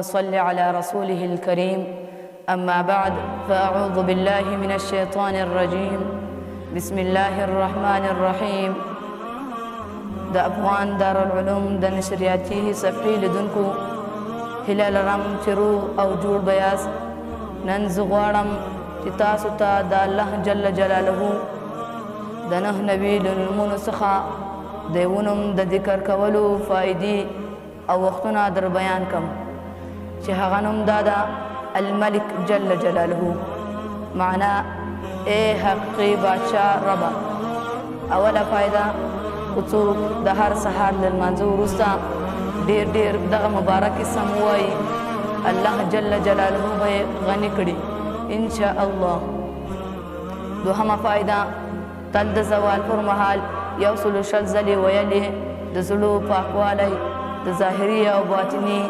صل على رسوله الكريم. أما بعد، فأعوذ بالله من الشيطان الرجيم. بسم الله الرحمن الرحيم. د افغان دارالعلوم د نشریاتي صفحې لیدونکو هیله لرم چې روغ او جوړ به یاست. نن زه غواړم چې تاسو ته د الله جل جلاله د 9 نوي له نومونو څخه د یوه نوم د ذکر کولو فایدې او وختونه در بیان کړم چې هغه نوم دا ده الملک جل جلاله. معنا ای حقیقي بادشاه ربه. اوله فایده، که څوک د هر سهار له لمانځه وروسته ډېر ډېر دغه مبارک اسم ووایي، الله جل جلاله به یې غني کړي انشاء الله. دوهمه فایده، تل د زوال پر مهال 100 ځلې ویلې د زړو پاکوالی د ظاهري او باطني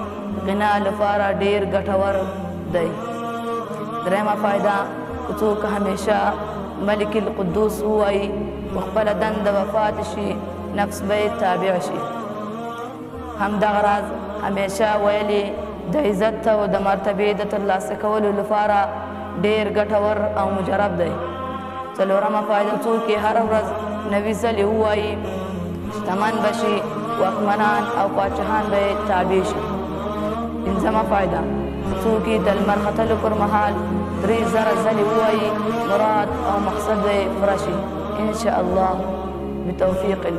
غنا لپاره ډېر ګټور دی. درېیمه فایده، که څوک همیشه ملک القدوس ووایي، په خپله دنده وفات شي نفس به یې تابع شي. همدغه راز همیشه ویلې د عزت او د مرتبې د ترلاسه کولو لپاره ډېر ګټور او مجرب دی. څلورمه فایده، څوک یې هره ورځ 90 ځلې ووایي، شتمن به شي، واکمنان او پاچاهان به یې تابع شي. پنځمه فایده، څوک یې د لمر ختلو پر مهال 3000 ځلې ووایي، مراد او مقصد به یې پوره شي انشاء الله بتوفیق الله.